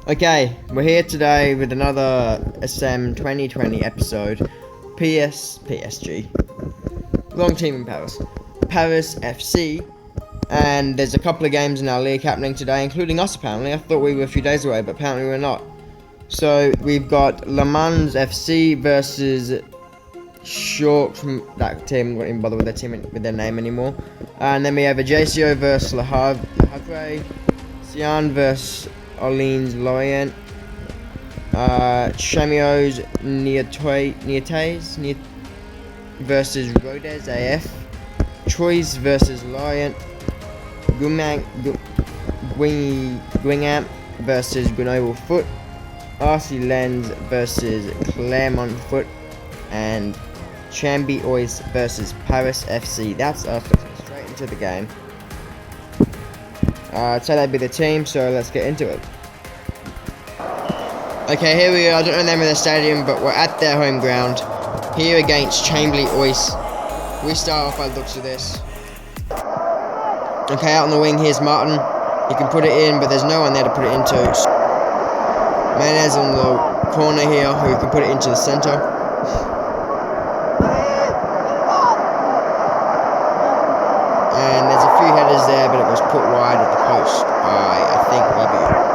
Okay, we're here today with another SM 2020 episode. PSG. Wrong team in Paris. Paris FC. And there's a couple of games in our league happening today, including us apparently. I thought we were a few days away, but apparently we're not. So we've got Le Mans FC versus Short from that team. Won't even bother with their team with their name anymore. And then we have a JCO versus Le Havre. Sion versus Orleans Lorient, Chamio's Niates versus Rodez AF, Troyes versus Lorient, Guingamp versus Grenoble Foot, RC Lens versus Clermont Foot, and Chambi Ois versus Paris FC. That's us. Let's get straight into the game. I'd say that'd be the team, so let's get into it. Okay, here we are. I don't know the name of the stadium, but we're at their home ground. Here against Chambi Ois. We start off by the looks of this. Okay, out on the wing, here's Martin. He can put it in, but there's no one there to put it into. Mayonnaise on the corner here, who can put it into the center. And there's a few headers there, but it was put wide at the post by, I think, Rabiot.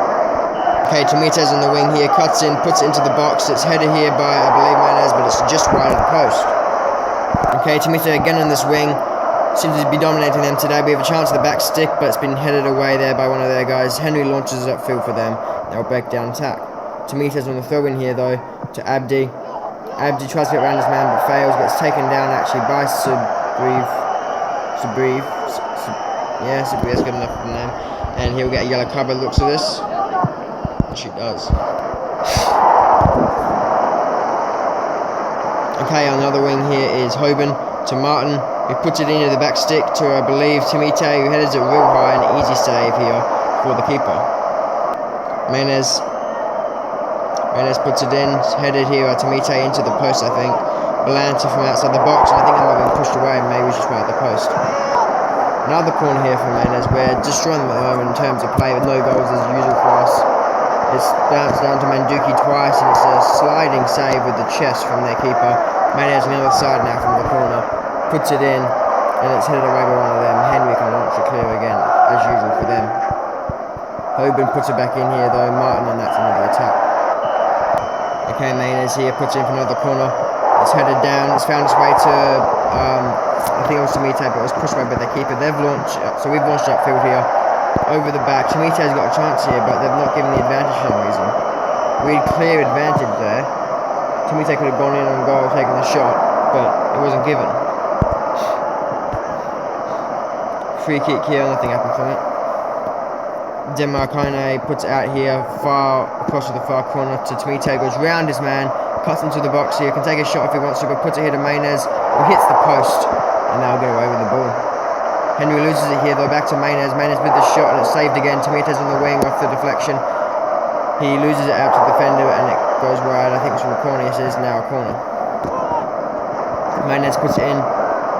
Okay, Tomites on the wing here, cuts in, puts it into the box. It's headed here by, I believe, Mayonnaise, but it's just wide of the post. Okay, Tomites again on this wing. Seems to be dominating them today. We have a chance at the back stick, but it's been headed away there by one of their guys. Henry launches it upfield for them. They'll break down attack. Tomites on the throw-in here, though, to Abdi. Abdi tries to get around his man, but fails. Gets taken down, actually, by Sabrive, that's good enough for the name. And he'll get a yellow card by the looks of this. Which it does. Okay, on the other wing here is Hoban to Martin. He puts it into the back stick to, I believe, Timite, who headers it real high. An easy save here for the keeper. Mayonnaise puts it in. It's headed here by Timite into the post, I think. Balanta from outside the box, and I think that might have been pushed away, and maybe it was just right at the post. Another corner here for Mayonnaise. We're destroying them at the moment in terms of play, with no goals as usual for us. It's bounced down to Manduki twice, and it's a sliding save with the chest from their keeper. Mayonnaise on the other side now from the corner. Puts it in, and it's headed away by one of them. Henry can launch it clear again, as usual for them. Hoban puts it back in here, though. Martin, and that's another attack. Okay, Mayonnaise here, puts it in for another corner. It's headed down, it's found its way to, I think it was Tomite, but it was pushed away by the keeper. They've launched, so we've launched upfield here, over the back. Tomite's got a chance here, but they've not given the advantage for some reason. We had clear advantage there. Tomite could have gone in on goal, taken the shot, but it wasn't given. Free kick here, nothing happened from it. Demarcane puts it out here, far across to the far corner to Tomite, goes round his man, cuts into the box here, can take a shot if he wants to, but puts it here to Mayonnaise, who hits the post, and they'll get away with the ball. Henry loses it here though, back to Mayonnaise. Mayonnaise with the shot, and it's saved again. Tomite's on the wing off the deflection. He loses it out to the defender, and it goes wide. I think it's from the corner. It is now a corner. Mayonnaise puts it in.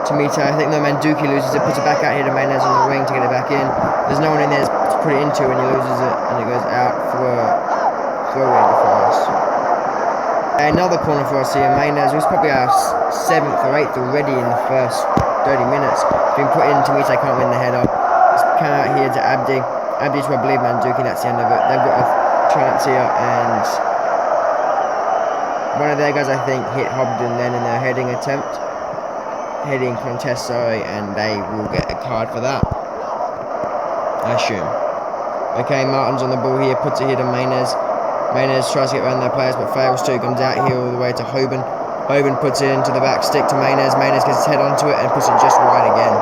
Tomite, I think no, Manduki loses it, puts it back out here to Mayonnaise on the wing to get it back in. There's no one in there to put it into, and he loses it, and it goes out for a throw-in for us. Another corner for us here. Mayonnaise was probably our 7th or 8th already in the first 30 minutes. It's been put in. Tomite can't win the header. It's come out here to Abdi. Abdi to, I believe, Manduki. That's the end of it. They've got a chance here, and one of their guys, I think, hit Hobden then in their heading attempt. Heading contest, sorry, and they will get a card for that, I assume. Okay, Martin's on the ball here. Puts it here to Mayonnaise. Mayonnaise tries to get around their players, but fails to. Comes out here all the way to Hoban. Hoban puts it into the back stick to Mayonnaise. Mayonnaise gets his head onto it and puts it just wide again.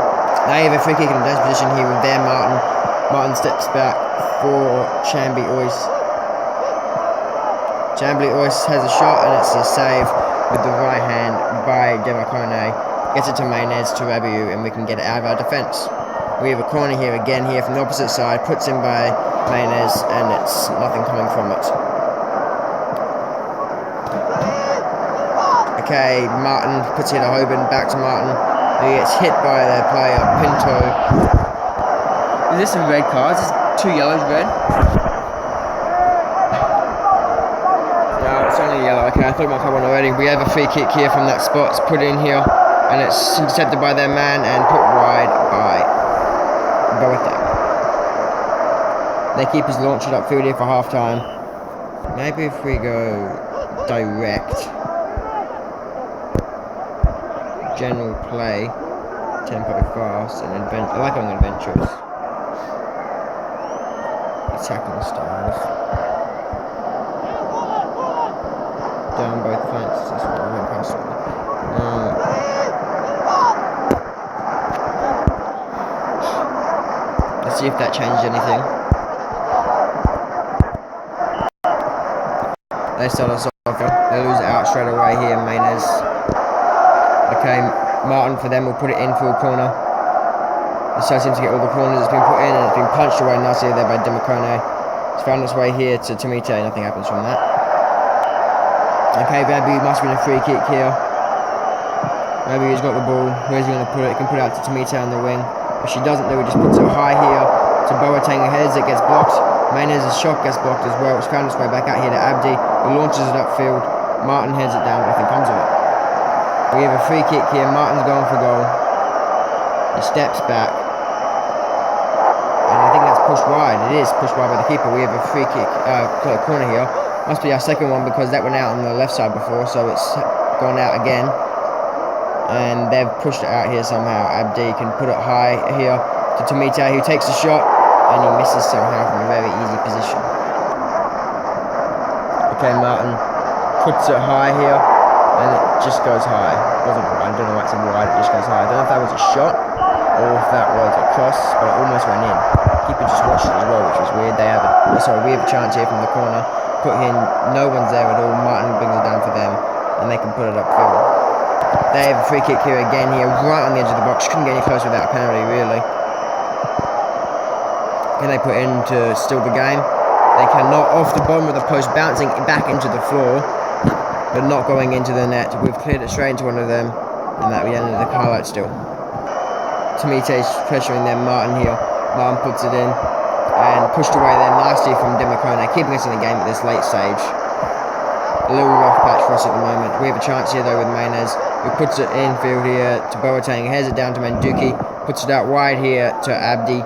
They have a free kick in a defense position here with their Martin. Martin steps back for Chambi Ois. Chambi Ois has a shot, and it's a save with the right hand by Demarcane. Gets it to Mayonnaise to Rabiot, and we can get it out of our defence. We have a corner here again here from the opposite side. Puts in by Mayonnaise, and it's nothing coming from it. Okay, Martin puts it to Hoban, back to Martin. He gets hit by their player, Pinto. Is this a red card? Is this 2 yellows red? Okay, I thought it might come on already. We have a free kick here from that spot. It's put in here, and it's intercepted by their man and put wide by Boateng. Their keepers launch it upfield here for half time. Maybe if we go direct, general play, tempo fast, and I like going adventurous. Attacking styles. Down both flanks. That's what I went past. Let's see if that changed anything. They start us off. They lose it out straight away here, Maynes. Okay, Martin for them will put it in full corner. This side seems to get all the corners. It's been put in and it's been punched away nicely there by Demicone. It's found its way here to Tomite. Nothing happens from that. Okay, Vabu must have been a free kick here. Vabu's got the ball. Where's he going to put it? He can put it out to Tomite on the wing. But she doesn't do it. Just puts it high here to Boateng. Heads it, gets blocked. Maynes' shot gets blocked as well. It's found its way back out here to Abdi, who launches it upfield. Martin heads it down. Nothing comes of it. We have a free kick here. Martin's going for goal. He steps back. And I think that's pushed wide. It is pushed wide by the keeper. We have a free kick, corner here. Must be our second one because that went out on the left side before, so it's gone out again. And they've pushed it out here somehow. Abdi can put it high here to Tomite, who takes the shot, and he misses somehow from a very easy position. Okay, Martin puts it high here, and it just goes high. It wasn't wide, I don't know why it's wide, it just goes high. I don't know if that was a shot, or if that was a cross, but it almost went in. Keeper just watched it as well, which was weird. We have a chance here from the corner. Put in, no one's there at all. Martin brings it down for them, and they can put it upfield. They have a free kick here again, right on the edge of the box. Couldn't get any closer without a penalty, really. Can they put in to steal the game? They cannot, off the bottom of the post, bouncing back into the floor, but not going into the net. We've cleared it straight into one of them, and that we ended the highlight still. Tomite's pressuring them. Martin here. Martin puts it in. And pushed away there nicely from Demicone, keeping us in the game at this late stage. A little rough patch for us at the moment. We have a chance here though with Maynes, who puts it infield here to Boateng, heads it down to Manduki, puts it out wide here to Abdi.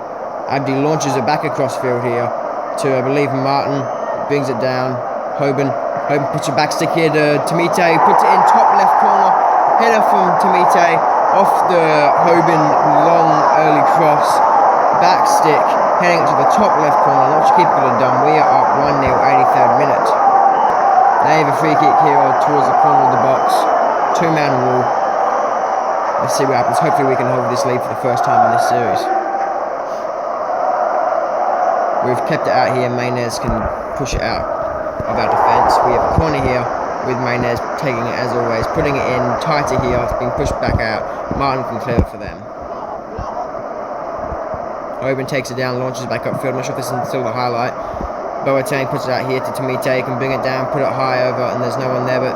Abdi launches it back across field here to, I believe, Martin, brings it down. Hoban puts it back stick here to Tomite, puts it in top left corner. Header from Tomite off the Hoban long early cross. Back stick, heading to the top left corner. Not keep it done. We are up 1-0, 83rd minute. They have a free kick here towards the corner of the box. Two-man rule. Let's see what happens. Hopefully we can hold this lead for the first time in this series. We've kept it out here. Maynes can push it out of our defence. We have a corner here with Maynes taking it as always, putting it in tighter here. It's been pushed back out. Martin can clear it for them. Hoban takes it down, launches back upfield. I'm not sure if this is still the highlight. Boateng puts it out here to Tomite, can bring it down, put it high over, and there's no one there, but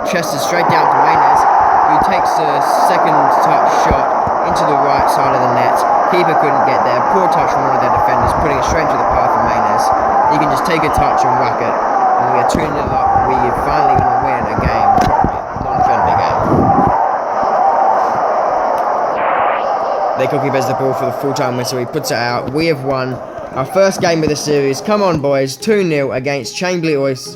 chests straight down to Maynes, who takes a second touch shot into the right side of the net. Keeper couldn't get there. Poor touch from one of their defenders, putting it straight to the path of Maynes. He can just take a touch and whack it, and we are 2-0 up. We are finally going to win a game, non-friendly game. They cookie bears the ball for the full-time whistle. He puts it out. We have won our first game of the series. Come on, boys. 2-0 against Chamberlain Ois.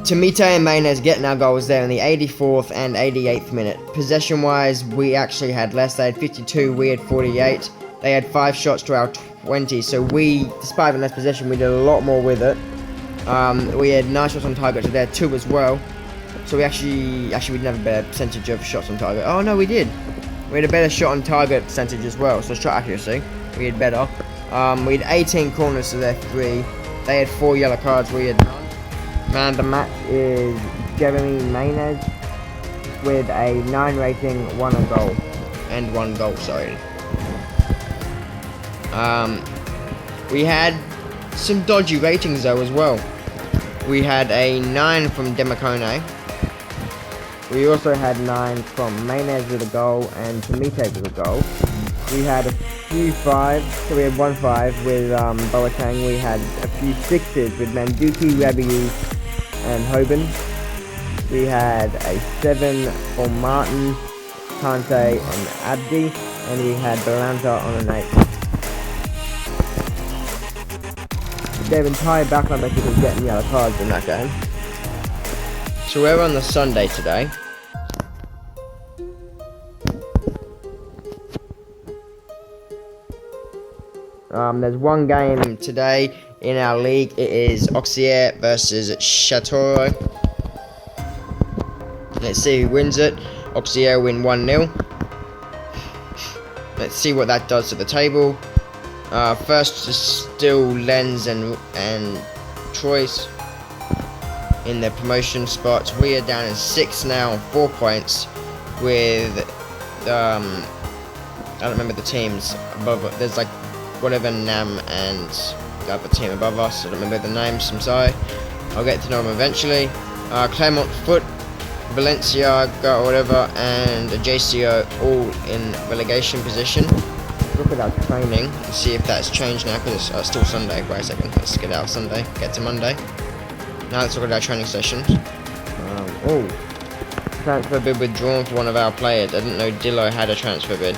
Tomite and Maynes getting our goals there in the 84th and 88th minute. Possession-wise, we actually had less. They had 52. We had 48. They had 5 shots to our 20. So we, despite having less possession, we did a lot more with it. We had 9 shots on target to their 2 as well. So we actually we didn't have a better percentage of shots on target. Oh no, we did. We had a better shot on target percentage as well. So shot accuracy, we had better. We had 18 corners to their 3. They had 4 yellow cards. We had none. Man, the match is Jeremy Maynes with a 9 rating, 1 goal, and 1 goal. Sorry. We had some dodgy ratings though as well. We had a 9 from Demicone. We also had 9 from Maynes with a goal and Tomite with a goal. We had a few 5s, so we had 1-5 with Boateng. We had a few 6s with Manduki, Rabiu and Hoban. We had a 7 for Martin, Kante and Abdi, and we had Belanta on an 8. Their entire backline basically getting yellow cards in that game. So we're on the Sunday today. There's one game today in our league. It is Auxerre versus Châteauroux. Let's see who wins it. Auxerre win 1-0. Let's see what that does to the table. First is still Lens and Troyes in their promotion spots. We are down in 6th now, 4 points with I don't remember the teams above. There's like whatever Nam and the other team above us. I don't remember the names. I'm sorry. I'll get to know them eventually. Clermont Foot, Valencia, or whatever, and JCO all in relegation position. Look at our training and see if that's changed now, because it's still Sunday. Wait a second, let's get out of Sunday, get to Monday. Now let's look at our training sessions. Transfer bid withdrawn for one of our players. I didn't know Dillo had a transfer bid.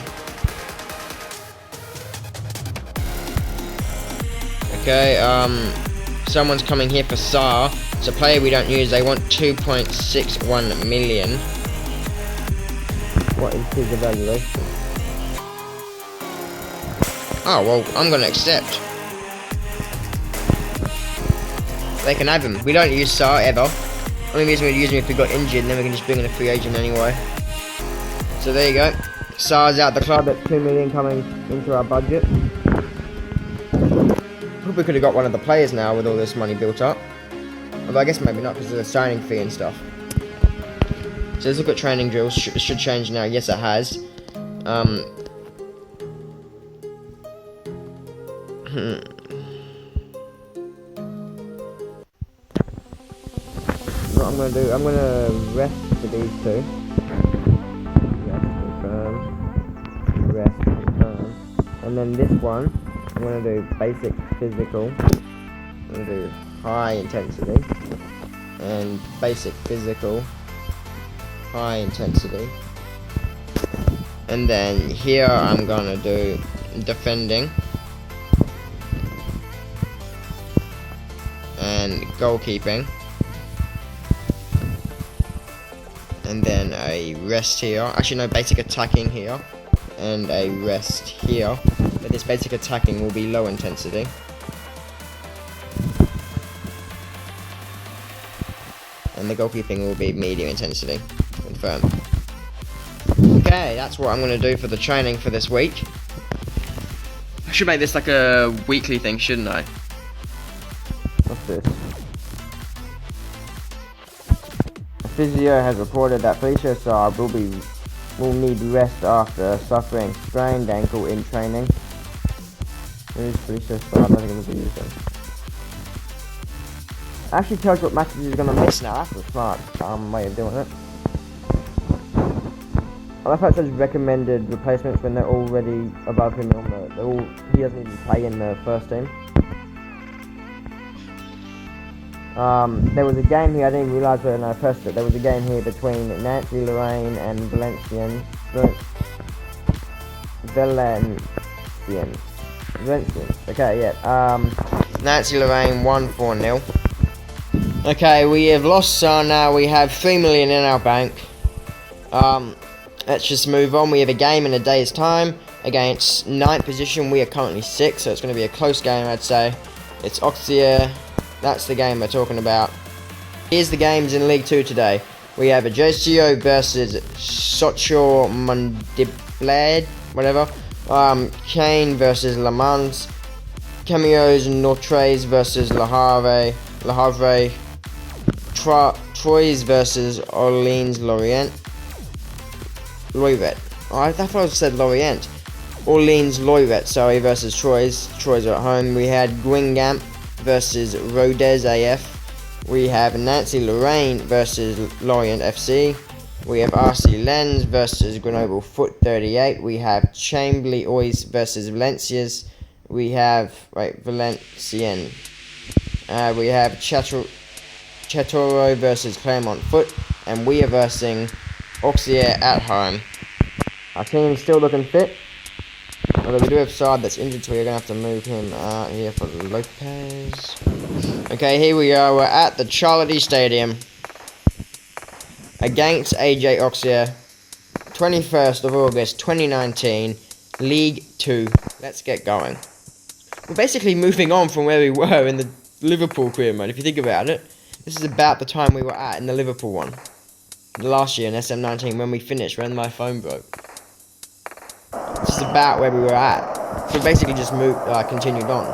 Okay, someone's coming here for Saar. It's a player we don't use. They want 2.61 million. What is his evaluation? Oh, well, I'm going to accept. They can have him. We don't use Saar ever. Only reason we use him if we got injured, and then we can just bring in a free agent anyway. So there you go. Saar's out the club. That's 2 million coming into our budget. Probably could have got one of the players now with all this money built up. Although I guess maybe not, because of the signing fee and stuff. So let's look at training drills. It should change now. Yes, it has. What I'm going to do, I'm going to rest for these two. Rest, confirm. And then this one, I'm going to do basic physical. I'm going to do high intensity. And basic physical. High intensity. And then here I'm going to do defending. And goalkeeping. And then a rest here. Actually no, basic attacking here. And a rest here. But this basic attacking will be low intensity. And the goalkeeping will be medium intensity. Confirmed. Okay, that's what I'm going to do for the training for this week. I should make this like a weekly thing, shouldn't I? What's this? Physio has reported that Felicia Saar will need rest after suffering sprained ankle in training. Where's Felicia Saar? I don't think I'm going to use them. Actually tells what matches he's going to miss now. That's a smart way of doing it. I like how it says recommended replacements when they're already above him on he doesn't even play in the first team. There was a game here, I didn't even realise when I pressed it, there was a game here between Nancy Lorraine and Valencians. Okay, yeah. Nancy Lorraine won 4-0. Okay, we have lost now. We have 3 million in our bank. Let's just move on. We have a game in a day's time against 9th position. We are currently 6th, so it's going to be a close game, I'd say. It's Auxerre. That's the game we're talking about. Here's the games in League 2 today. We have a JCO versus Sochaux Mondiblade, whatever. Caen versus Le Mans. Cameos Nortres versus Le Havre. Troyes versus Orleans Lorient. Loiret. Oh, I thought I said Lorient. Orleans Loiret, sorry, versus Troyes. Troyes are at home. We had Guingamp versus Rodez AF. We have Nancy Lorraine versus Lorient FC. We have RC Lens versus Grenoble Foot 38. We have Chamberlain Ois versus Valencias. We have Valencien. We have Chatoro versus Clermont Foot, and we are versing Auxerre at home. Our team's still looking fit, although we do have Saad that's injured, so we're going to have to move him out here for Lopez. Okay, here we are. We're at the Charlotte Stadium against AJ Auxerre, 21st of August 2019, League 2. Let's get going. We're basically moving on from where we were in the Liverpool career mode, if you think about it. This is about the time we were at in the Liverpool one. Last year in SM19 when we finished, when my phone broke. This is about where we were at. So basically just continued on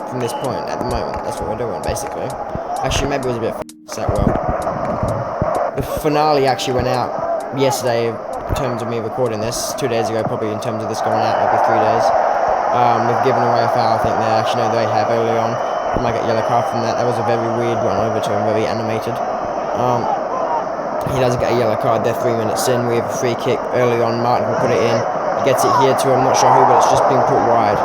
from this point at the moment. That's what we're doing, basically. Actually, maybe it was a bit that well. The finale actually went out yesterday in terms of me recording this. 2 days ago, probably in terms of this going out, maybe 3 days. We've given away a foul, I think they actually know they have early on. I might get a yellow card from that. That was a very weird run over to him, very animated. He doesn't get a yellow card. They're 3 minutes in. We have a free kick early on. Martin will put it in. He gets it here to, I'm not sure who, but it's just being put wide.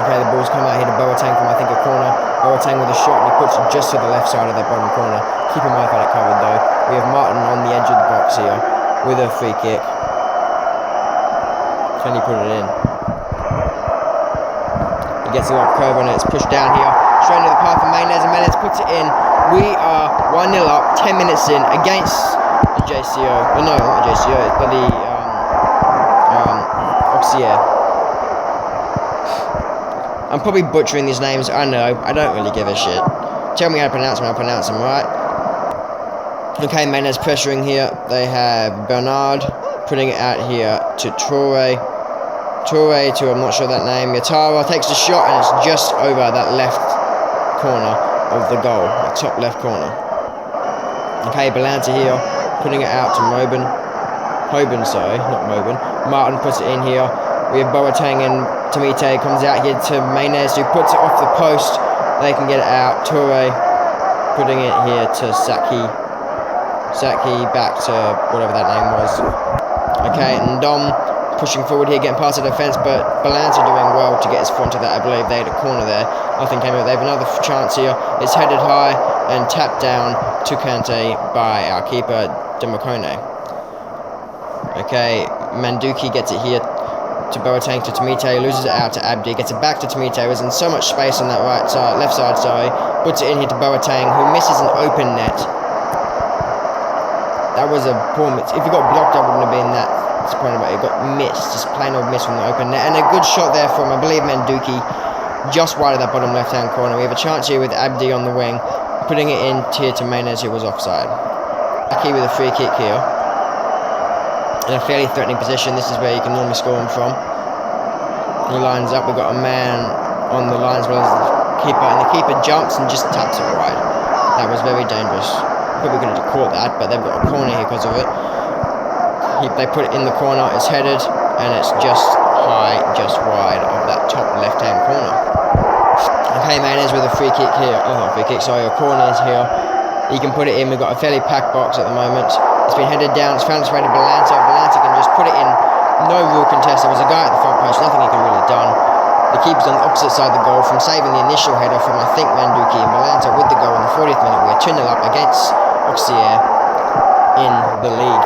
Okay, the ball's come out here to Boateng from, I think, a corner. Boateng with a shot, and he puts it just to the left side of that bottom corner. Keep him got it covered, though. We have Martin on the edge of the box here with a free kick. Can he put it in? He gets it off curve and it's pushed down here. Straight into the path of Maynes, and Maynes puts it in. We are 1-0 up, 10 minutes in against the JCO. Well, no, not the JCO, but the Auxerre. I'm probably butchering these names, I know. I don't really give a shit. Tell me how to pronounce them, I'll pronounce them, right? Okay, Maynes pressuring here. They have Bernard putting it out here to Traore to, I'm not sure that name, Yatara takes the shot, and it's just over that left corner of the goal, the top left corner. Okay, Balanta here, putting it out to Martin puts it in here. We have Boateng and Tamite comes out here to Maynes, who puts it off the post. They can get it out. Toure putting it here to Saki back to whatever that name was. Okay, and Dom pushing forward here, getting past the defence, but Balanta doing well to get his front to that. I believe they had a corner there. Nothing came of it. They have another chance here. It's headed high and tapped down to Kante by our keeper, Demokone. Okay, Manduki gets it here to Boateng to Tamite, loses it out to Abdi, gets it back to Tamite, was in so much space on that left side, puts it in here to Boateng, who misses an open net. That was a poor miss. If he got blocked, I wouldn't have been that disappointed, but it got missed, just plain old miss from the open net, and a good shot there from, I believe, Manduki, just wide of that bottom left-hand corner. We have a chance here with Abdi on the wing, putting it in here to Maynes, who was offside. Aki with a free kick here. In a fairly threatening position. This is where you can normally score him from. He lines up. We've got a man on the line as well as the keeper, and the keeper jumps and just taps it wide. That was very dangerous. Probably could have caught that, but they've got a corner here because of it. They put it in the corner. It's headed, and it's just high, just wide of that top left-hand corner. Okay, Maynes with a free kick here. Oh, not a free kick. Sorry, a corner is here. He can put it in. We've got a fairly packed box at the moment. It's been headed down. It's found its way to Balanta. Balanta can just put it in. No real contest. There was a guy at the front post. Nothing he could really done. The keeper's on the opposite side of the goal from saving the initial header from, I think, Manduki, and Balanta with the goal in the 40th minute. We're 2-0 up against Auxerre in the league.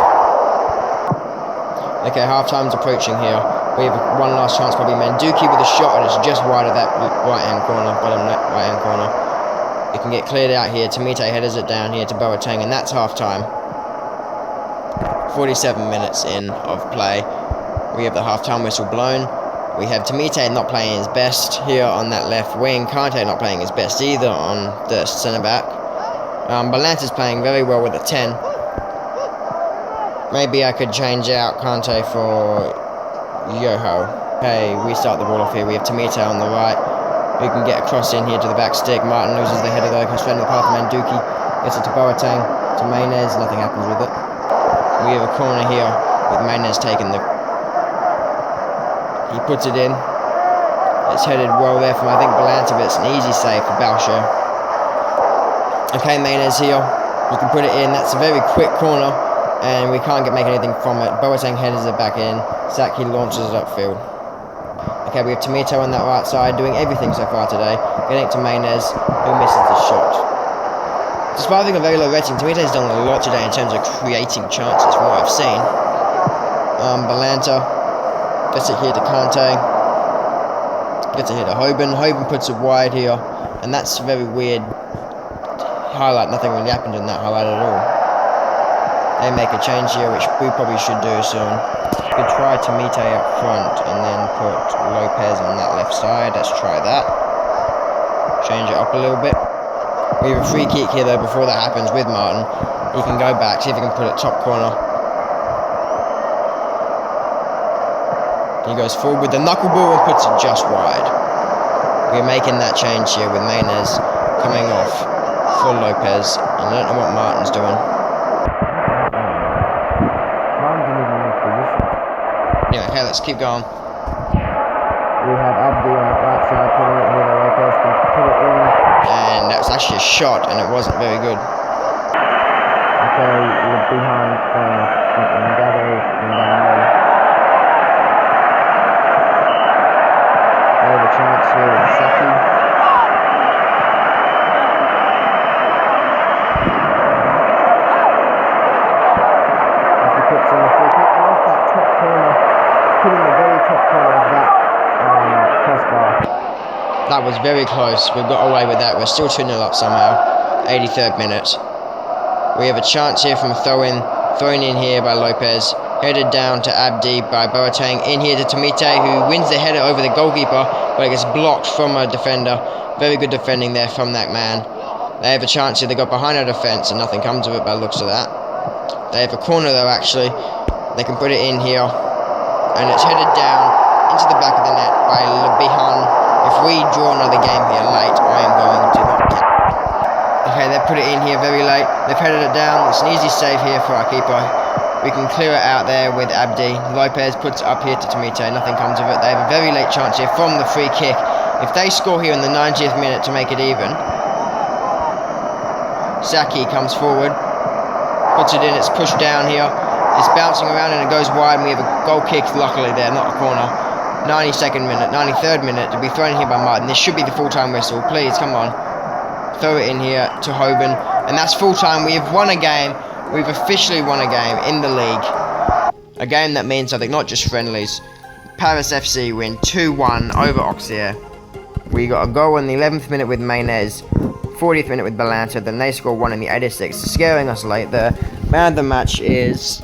Okay, half-time's approaching here. We have one last chance, probably Manduki with a shot, and it's just wide of that right-hand corner, bottom right-hand corner. It can get cleared out here. Tamite headers it down here to Boateng, and that's half-time. 47 minutes in of play. We have the half-time whistle blown. We have Tamite not playing his best here on that left wing. Kante not playing his best either on the centre-back. Balanta's playing very well with a 10. Maybe I could change out Kante for Yoho. Okay, we start the ball off here. We have Tamite on the right. We can get a cross in here to the back stick. Martin loses the header though, comes straight into the path of Manduki. Gets it to Boateng, to Maynes. Nothing happens with it. We have a corner here with Maynes taking the... He puts it in. It's headed well there from, I think, Balanta, but it's an easy save for Balsha. Okay, Maynes here. He can put it in. That's a very quick corner, and we can't make anything from it. Boateng headers it back in. Saki launches it upfield. Okay, we have Tomito on that right side, doing everything so far today. Getting it to Maynez, who misses the shot. Despite having a very low rating, Tomito's done a lot today in terms of creating chances from what I've seen. Balanta gets it here to Kante. Gets it here to Hoban. Hoban puts it wide here, and that's a very weird highlight. Nothing really happened in that highlight at all. They make a change here, which we probably should do soon. We could try Tomite up front and then put Lopez on that left side. Let's try that. Change it up a little bit. We have a free kick here though before that happens with Martin. He can go back, see if he can put it top corner. He goes forward with the knuckleball and puts it just wide. We're making that change here with Maynez coming off for Lopez. I don't know what Martin's doing. Anyway, okay, let's keep going. We have Abdi on the right side putting it here. Lopez can put it in. And that was actually a shot, and it wasn't very good. Okay, we're behind Ngado. They have a chance here with Saki. He puts in the free kick, and off that top corner, putting the very top corner of that crossbar. That was very close. We've got away with that. We're still 2-0 up somehow. 83rd minute. We have a chance here from thrown in here by Lopez. Headed down to Abdi by Boateng. In here to Tomite, who wins the header over the goalkeeper, but it gets blocked from a defender. Very good defending there from that man. They have a chance here. They got behind our defence and nothing comes of it by the looks of that. They have a corner though, actually. They can put it in here. And it's headed down into the back of the net by Lebihan. If we draw another game here late, I am going to not get. Okay, they've put it in here very late. They've headed it down. It's an easy save here for our keeper. We can clear it out there with Abdi. Lopez puts it up here to Tomite. Nothing comes of it. They have a very late chance here from the free kick. If they score here in the 90th minute to make it even, Saki comes forward, puts it in. It's pushed down here. It's bouncing around and it goes wide. And we have a goal kick, luckily there, not a corner. 92nd minute, 93rd minute to be thrown here by Martin. This should be the full-time whistle. Please, come on. Throw it in here to Hoban. And that's full-time. We have won a game. We've officially won a game in the league. A game that means something, not just friendlies. Paris FC win 2-1 over Auxerre. We got a goal in the 11th minute with Maynez. 40th minute with Balanta. Then they score one in the 86th, scaring us late there. Man of the match is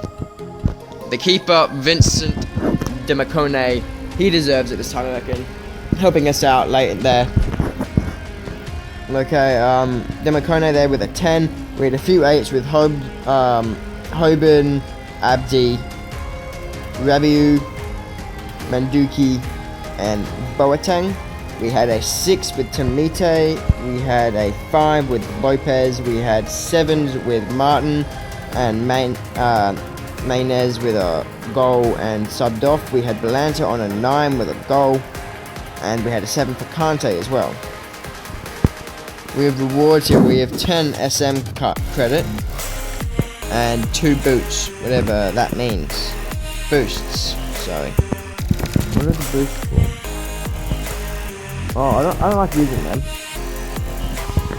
the keeper, Vincent Demacone. He deserves it this time, I reckon. Helping us out late there. Okay, Demacone there with a 10. We had a few 8s with Hoban, Abdi, Rabiu, Manduki, and Boateng. We had a 6 with Tomite. We had a 5 with Lopez. We had 7s with Martin and Maynez with a goal and subbed off. We had Balanta on a 9 with a goal, and we had a 7 for Kante as well. We have rewards here. We have 10 SM credit and 2 boots, whatever that means. Boosts, sorry. What are the boosts for? Oh, I don't like using them. I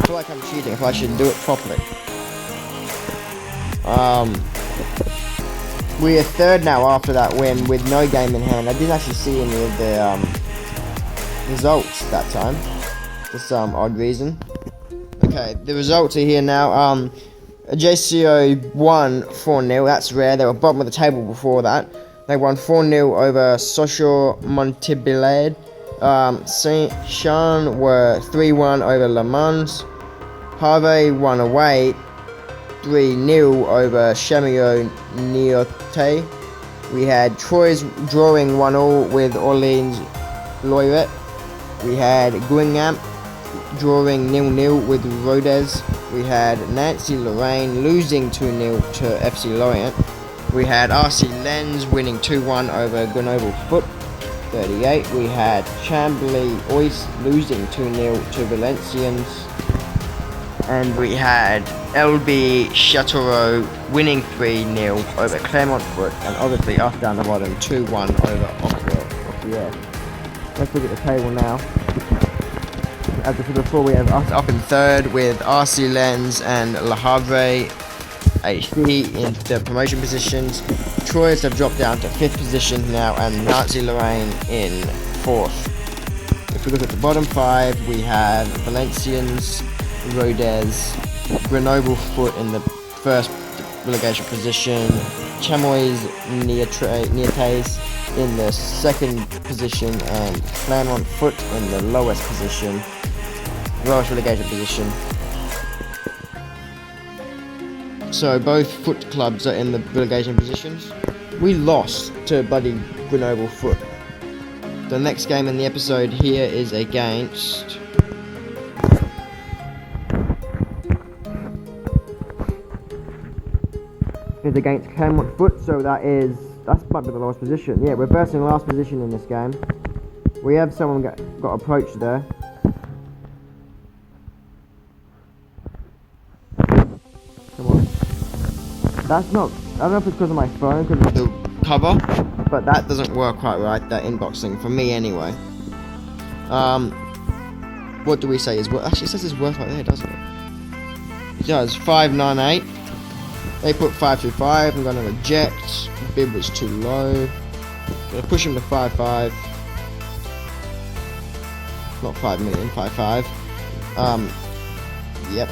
feel like I'm cheating if I should do it properly. We are third now after that win with no game in hand. I didn't actually see any of the results that time, for some odd reason. Okay, the results are here now. JCO won 4-0. That's rare. They were bottom of the table before that. They won 4-0 over Sochaux Montpellier. Saint-Jean were 3-1 over Le Mans. Harvey won away 3-0 over Chamillon Niortais. We had Troyes drawing 1-1 with Orleans Loiret. We had Guingamp drawing 0-0 with Rodez. We had Nancy Lorraine losing 2-0 to FC Lorient. We had RC Lens winning 2-1 over Grenoble Foot 38. We had Chambly Oist losing 2-0 to Valencians. And we had LB Chateauroux winning 3-0 over Clermont Foot, and obviously us down the bottom 2-1 over Oxford. Let's look at the table now. As I said before, we have us up in third with RC Lens and Le Havre HC in the promotion positions. Troyes have dropped down to 5th position now, and Nancy Lorraine in 4th. If we look at the bottom 5, we have Valencians, Rodez, Grenoble Foot in the first relegation position, Chamois Niates in the second position, and Clermont Foot in the lowest position, lowest relegation position. So both foot clubs are in the relegation positions. We lost to bloody Grenoble Foot. The next game in the episode here is against Clermont Foot, so that might be the lowest position. Yeah, we're first in last position in this game. We have someone got approached there. Come on. That's not, I don't know if it's because of my phone, because of the cover, but that doesn't work quite right, that inbox thing, for me anyway. What do we say is worth? Actually, it says it's worth right there, doesn't it? It does, 598. They put 525. I'm going to reject. Bid was too low. I'm going to push him to 5.5. Not 5 million, 5.5. Yep.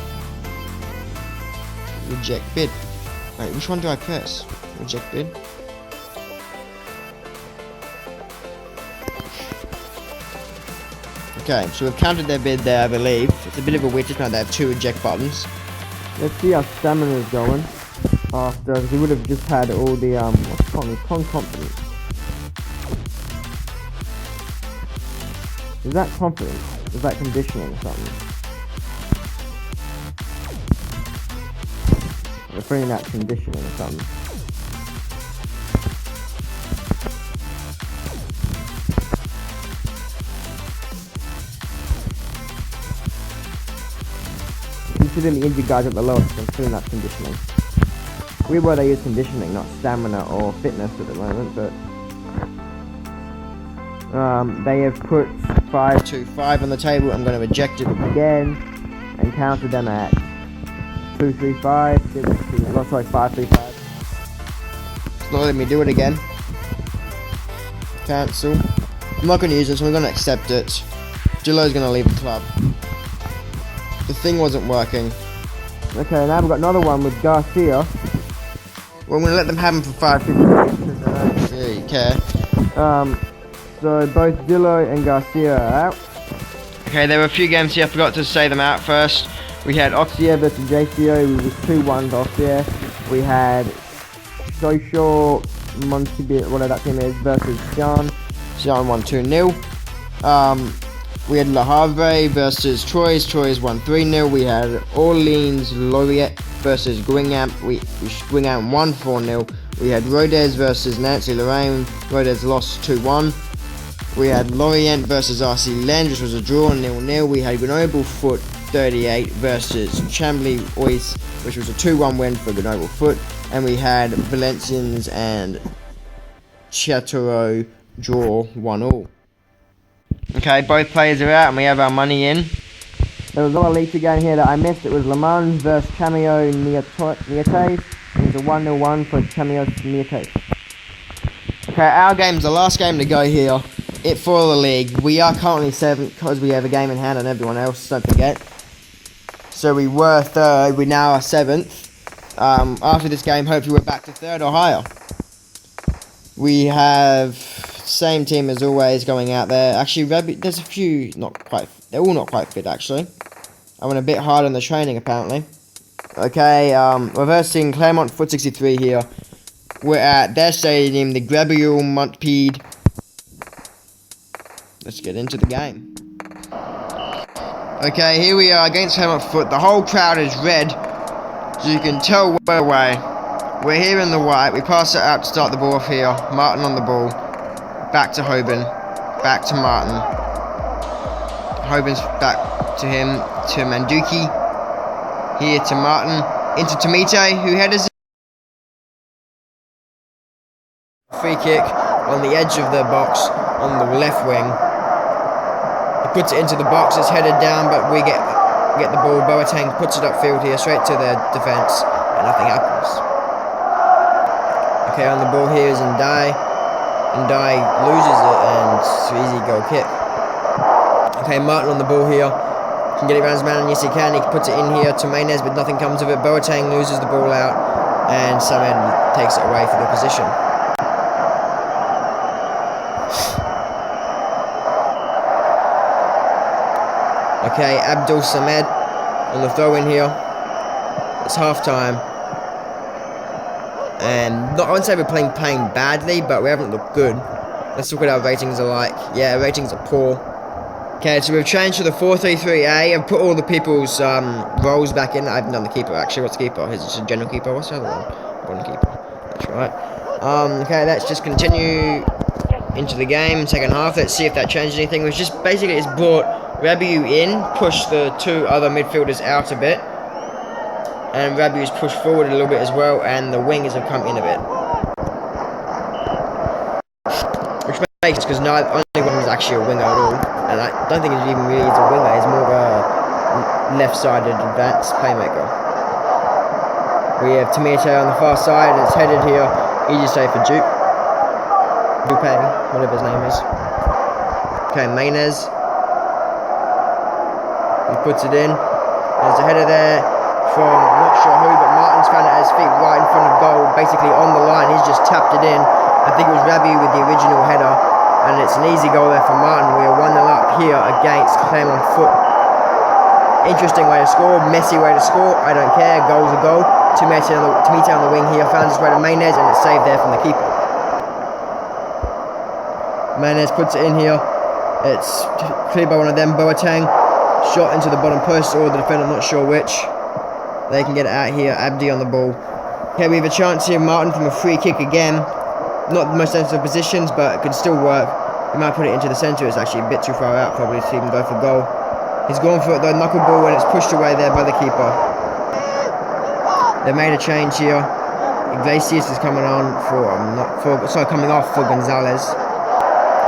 Reject bid. Wait, which one do I press? Reject bid. Okay, so we've counted their bid there, I believe. It's a bit of a weird now. They have 2 reject buttons. Let's see how stamina is going. After, because we would have just had all the what's it called? Confidence. Is that confidence? Is that conditioning or something? We're bringing that conditioning or something. Considering the injured guys at the lowest, I'm feeling that conditioning. Weird why they use conditioning, not stamina or fitness at the moment, but they have put 525 on the table. I'm going to reject it again and counter them at 235. Sorry, 535. It's not letting me do it again. Cancel. I'm not going to use it, so I'm going to accept it. Gillo's going to leave the club. The thing wasn't working. Okay, now we've got another one with Garcia. Well, I'm going to let them have him for 550 because I don't really care. So both Dillo and Garcia are out. Okay, there were a few games here. I forgot to say them out first. We had Auxier versus JCO. We was 2-1 to Auxier. We had Social Montpellier, whatever that team is, versus Jean. Jean won 2-0. We had Le Havre versus Troyes. Troyes won 3-0. We had Orleans Lorient versus Guingamp. Guingamp won 4-0. We had Rodez versus Nancy Lorraine. Rodez lost 2-1. We had Lorient versus RC Lens, which was a draw 0-0. We had Grenoble Foot 38 versus Chambly Oise, which was a 2-1 win for Grenoble Foot. And we had Valencians and Chateauroux draw 1-1. Okay, both players are out and we have our money in. There was another league game here that I missed. It was Le Mans versus Chameo Niates. It was a 1-1 for Chameo Niates. Okay, our game's the last game to go here. For the league. We are currently 7th because we have a game in hand on everyone else, don't forget. So we were 3rd, we now are 7th. After this game, hopefully we're back to 3rd or higher. We have same team as always going out there. Actually, there's a few they're all not quite fit actually. I went a bit hard on the training apparently. Okay, we're versing Clermont Foot 63 here. We're at their stadium, the Grabouille Montpellier. Let's get into the game. Okay, here we are against Clermont Foot. The whole crowd is red, so you can tell we're away. We're here in the white. We pass it out to start the ball off here. Martin on the ball. Back to Hoban. Back to Martin. Hoban's back to him. To Manduki. Here to Martin, into Tomite, who headers it. Free kick on the edge of the box on the left wing. He puts it into the box, it's headed down, but we get the ball. Boateng puts it upfield here, straight to their defence, and nothing happens. Okay, on the ball here is Ndai. Ndai loses it, and it's an easy goal kick. Okay, Martin on the ball here. Can get it around his man, and yes he can. He puts it in here to Maynes, but nothing comes of it. Boateng loses the ball out, and Samed takes it away for the opposition. Okay, Abdul Samed on the throw in here. It's half time. And I wouldn't say we're playing badly, but we haven't looked good. Let's look at our ratings are like. Yeah, our ratings are poor. Okay, so we've changed to the 4-3-3-A. I've put all the people's roles back in. I haven't done the keeper actually. What's the keeper? Is it just a general keeper? What's the other one? One keeper. That's right. Okay, let's just continue into the game, second half. Let's see if that changed anything. We've just basically it's brought Rabiu in, pushed the two other midfielders out a bit, and Rabiu's pushed forward a little bit as well, and the wingers have come in a bit. Which makes sense because only one is actually a winger at all, and I don't think it's even really a winger, it's more of a left-sided advanced playmaker. We have Tomite on the far side, and it's headed here, easy save for Dupe, whatever his name is. Okay, Maynes. He puts it in. There's a header there from not sure who, but Martin's found it at his feet right in front of goal, basically on the line. He's just tapped it in. I think it was Rabiu with the original header, and it's an easy goal there for Martin. We are 1-0 up here against Claremont Foot. Interesting way to score, messy way to score. I don't care. Goal's a goal. Tomite on the wing here found his way to Maynes, and it's saved there from the keeper. Maynes puts it in here. It's cleared by one of them, Boateng. Shot into the bottom post, or the defender, I'm not sure which. They can get it out here. Abdi on the ball. Okay, we have a chance here. Martin from a free kick again. Not the most sensitive positions, but it could still work. He might put it into the centre. It's actually a bit too far out, probably, to even go for goal. He's gone for it though, knuckleball, and it's pushed away there by the keeper. They made a change here. Iglesias is coming on coming off for Gonzalez.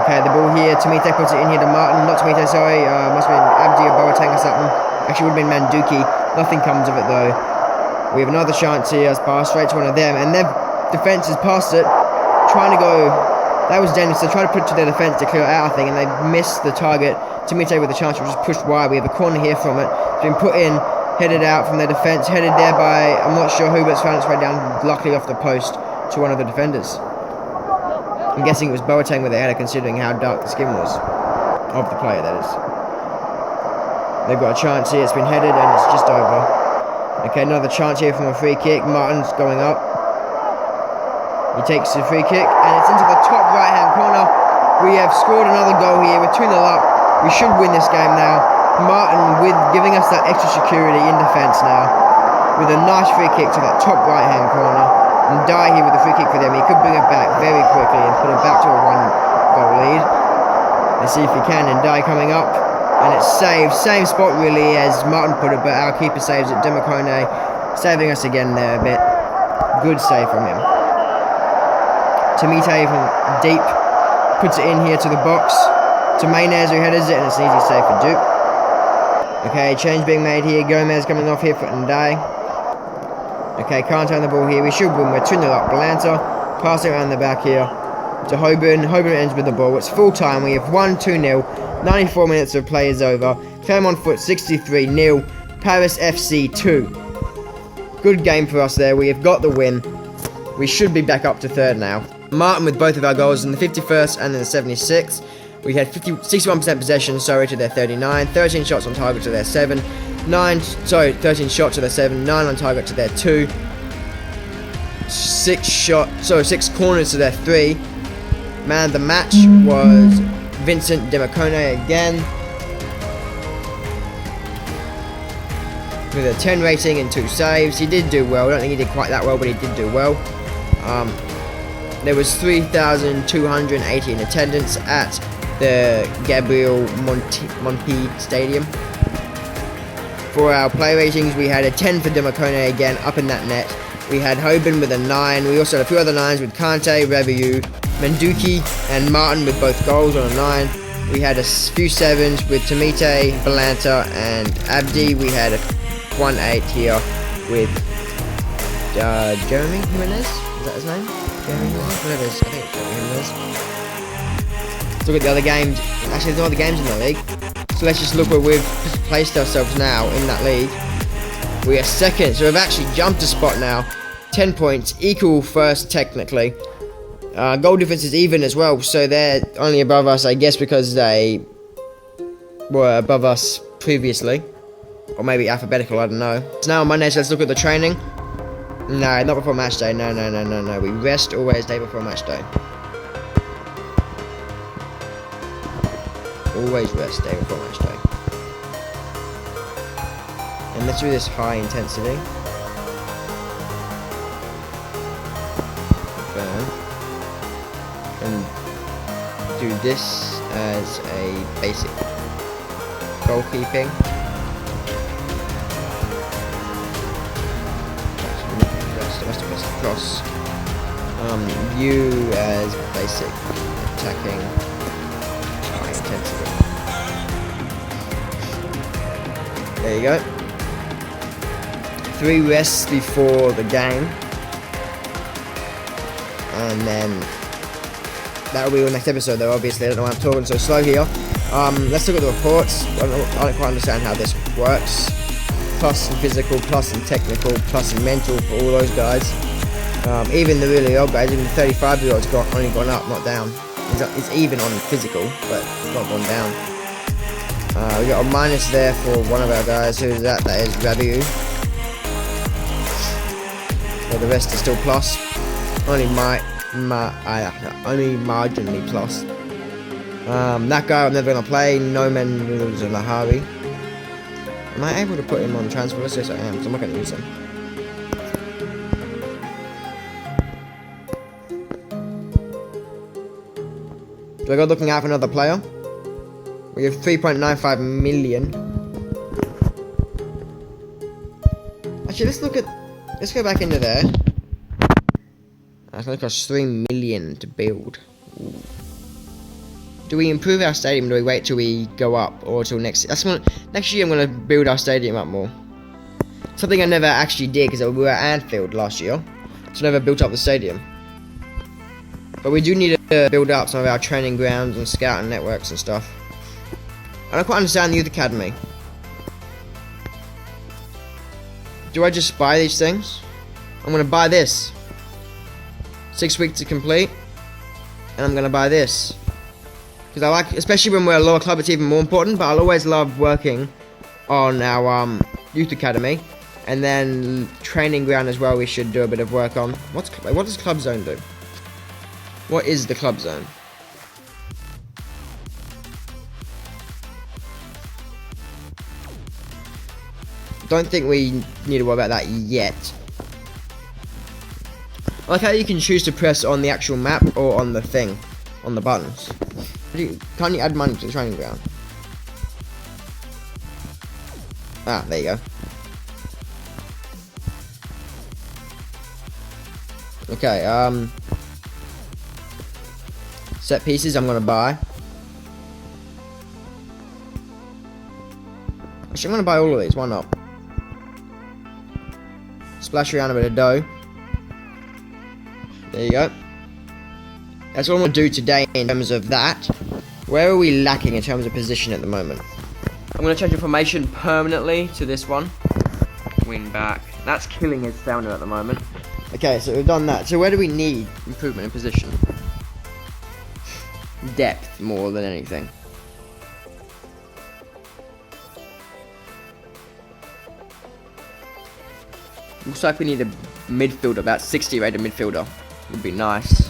Okay, the ball here, Tomite puts it in here to Martin, not Tomite, sorry, must have been Abdi or Boateng or something. Actually would have been Manduki, nothing comes of it though. We have another chance here, it's passed straight to one of them, and their defence has passed it, trying to go, that was dangerous, they tried to put it to their defence to clear it out I think, and they missed the target. Tomite with the chance, which was pushed wide, we have a corner here from it, it's been put in, headed out from their defence, headed there by, I'm not sure who, but it's found its way down, luckily off the post, to one of the defenders. I'm guessing it was Boateng with the header, considering how dark the skin was of the player, that is. They've got a chance here, it's been headed and it's just over. Okay, another chance here from a free kick. Martin's going up. He takes the free kick and it's into the top right hand corner. We have scored another goal here, we're 2-0 up. We should win this game now. Martin with giving us that extra security in defence now, with a nice free kick to that top right hand corner. And Die here with the free kick for them. He could bring it back very quickly and put it back to a 1-goal lead. Let's see if he can. And Die coming up, and it's saved. Same spot really as Martin put it, but our keeper saves it. Demacone saving us again there a bit. Good save from him. Tomite from deep puts it in here to the box. To Maynes who headers it, and it's an easy save for Duke. Okay, change being made here. Gomez coming off here for Ndai. Okay, can't turn the ball here. We should win. We're 2-0 up. Balanta passing around the back here to Hoban. Hoban ends with the ball. It's full time. We have won 2-0. 94 minutes of play is over. Claremont Foot 63-0. Paris FC 2. Good game for us there. We have got the win. We should be back up to third now. Martin with both of our goals in the 51st and in the 76th. We had 61% possession, to their 39. 13 shots on target to their 7. 13 shots to their 7, 9 on target to their 2, 6 corners to their 3. Man of the match was Vincent Demacone again, with a 10 rating and 2 saves. He did do well. I don't think he did quite that well, but he did do well. There was 3,280 in attendance at the Gabriel Monti Stadium. For our play ratings, we had a 10 for Democone again, up in that net. We had Hoban with a 9. We also had a few other 9s with Kante, Reviu, Menduki, and Martin with both goals on a 9. We had a few 7s with Tomite, Balanta, and Abdi. We had a 1-8 here with Jeremy Jimenez. Is that his name? Jeremy Jimenez? Whatever it is. I think it's Jeremy Jimenez. Let's look at the other games. Actually, there's no other games in the league. So let's just look where we've placed ourselves now in that league. We are second, so we've actually jumped a spot now. 10 points, equal first technically. Goal difference is even as well, so they're only above us, I guess, because they were above us previously. Or maybe alphabetical, I don't know. It's now on Monday, so let's look at the training. No, not before match day. No. We rest always day before match day. Always rest day before match day. And let's do this high intensity. Burn. And do this as a basic goalkeeping. Rest across. You as basic attacking. Intensity. There you go. 3 rests before the game, and then that will be the next episode. Though obviously, I don't know why I'm talking so slow here. Let's look at the reports. I don't quite understand how this works. Plus in physical, plus in technical, plus in mental for all those guys. Even the really old guys, even the 35-year-olds only gone up, not down. It's even on physical, but it's not gone down. We got a minus there for one of our guys. Who's that? That is Rabiu. So the rest is still plus. Only only marginally plus. That guy I'm never gonna play. No man was in a hurry. Am I able to put him on transfer list? Yes, I am. So I'm not gonna use him. Do I go looking out for another player? We have 3.95 million. Actually, let's go back into there. That's going to cost 3 million to build. Ooh. Do we improve our stadium? Do we wait till we go up, or till next? Next year I'm going to build our stadium up more. Something I never actually did because we were at Anfield last year, so I never built up the stadium. But we do need to build up some of our training grounds and scouting networks and stuff. I don't quite understand the youth academy. Do I just buy these things? I'm going to buy this. 6 weeks to complete. And I'm going to buy this. Because I like, especially when we're a lower club, it's even more important. But I'll always love working on our youth academy. And then training ground as well, we should do a bit of work on. What does Club Zone do? What is the Club Zone? Don't think we need to worry about that yet. I like how you can choose to press on the actual map or on the thing, on the buttons. Can't you add money to the training ground? Ah, there you go. Okay, set pieces I'm gonna buy. Actually, I'm gonna buy all of these, why not? Splash around a bit of dough. There you go. That's what I'm gonna do today in terms of that. Where are we lacking in terms of position at the moment? I'm gonna change the formation permanently to this one. Wing back. That's killing his sounder at the moment. Okay, so we've done that. So where do we need improvement in position? Depth more than anything. Looks like we need a midfielder, about 60 rated midfielder. Would be nice.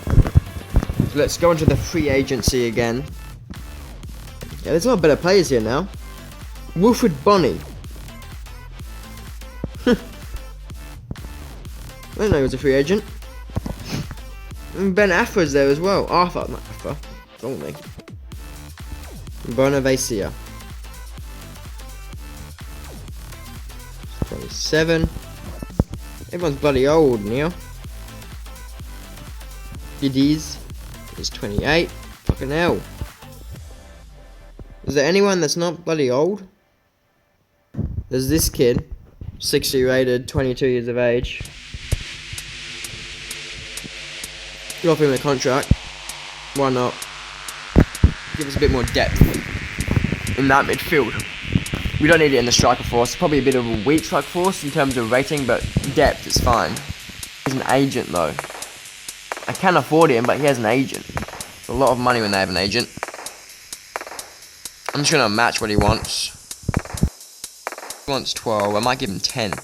So let's go into the free agency again. Yeah, there's a lot better players here now. Wilfred Bonny. I didn't know he was a free agent. And Ben Afra's there as well. Arthur, not Afra. What's wrong with me? Bonavacia. 27. Everyone's bloody old now. Giddies is 28. Fucking hell. Is there anyone that's not bloody old? There's this kid, 60 rated, 22 years of age. Get off him a contract. Why not? Give us a bit more depth in that midfield. We don't need it in the striker force. Probably a bit of a weak striker force in terms of rating, but depth is fine. He's an agent though. I can afford him, but he has an agent. It's a lot of money when they have an agent. I'm just gonna match what he wants. He wants 12. I might give him 10.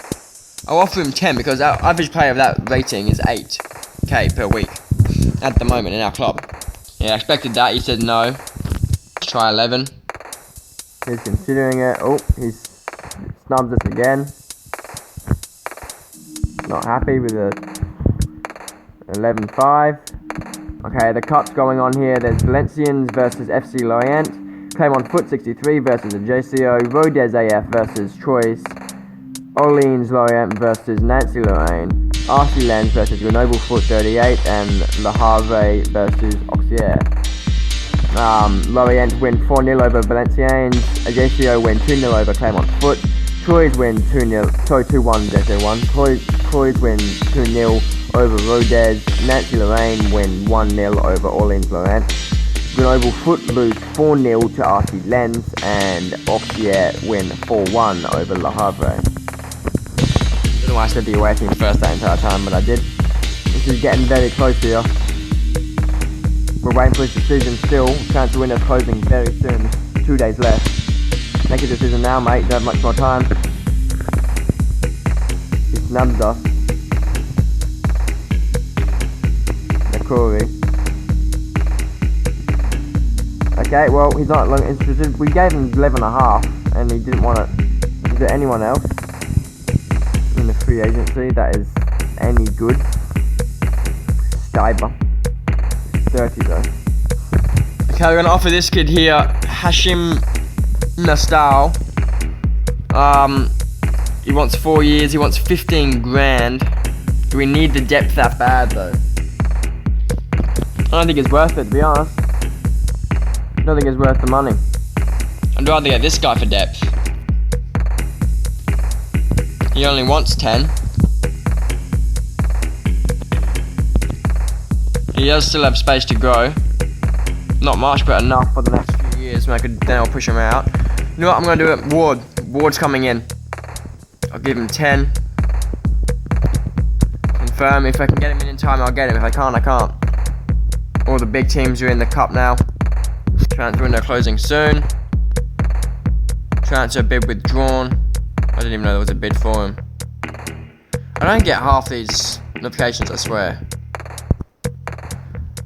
I'll offer him 10 because our average player of that rating is 8k per week at the moment in our club. Yeah, I expected that. He said no. Let's try 11. He's considering it. Oh, he snubs us again. Not happy with the 11-5. Okay, the cup's going on here. There's Valencians versus FC Lorient. Claymont Foot 63 versus the JCO. Rodez AF versus Choice. Orleans Lorient versus Nancy Lorraine. RC Lens versus Grenoble Foot 38. And Le Havre versus Auxerre. Lorient win 4-0 over Valenciennes. JCO win 2-0 over Claymont Foot. Troyes win 2-1 JCO1. Troyes win 2-0 over Rodez. Nancy Lorraine win 1-0 over Orleans Lorient. Grenoble Foot lose 4-0 to RC Lens. And Auxerre win 4-1 over Le Havre. I don't know why I said the away team first that entire time, but I did. This is getting very close here. We're waiting for his decision still. Transfer window closing very soon. 2 days left. Make a decision now, mate. Don't have much more time. He snubs us. Corey. Okay, well, he's not long interested. We gave him 11.5, and he didn't want it. Is there anyone else in the free agency that is any good? Stiber. 30 though. Okay, we're gonna offer this kid here, Hashim Nastal. He wants 4 years. He wants 15 grand. Do we need the depth that bad though? I don't think it's worth it, to be honest. I don't think it's worth the money. I'd rather get this guy for depth. He only wants 10. He does still have space to grow. Not much, but enough for the next few years. Then I'll push him out. You know what? I'm going to do it. Ward's coming in. I'll give him 10. Confirm. If I can get him in time, I'll get him. If I can't, I can't. All the big teams are in the cup now. Transfer window closing soon. Transfer bid withdrawn. I didn't even know there was a bid for him. I don't get half these notifications, I swear.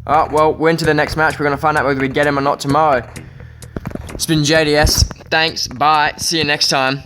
Alright, well, we're into the next match. We're going to find out whether we get him or not tomorrow. It's been JDS. Thanks. Bye. See you next time.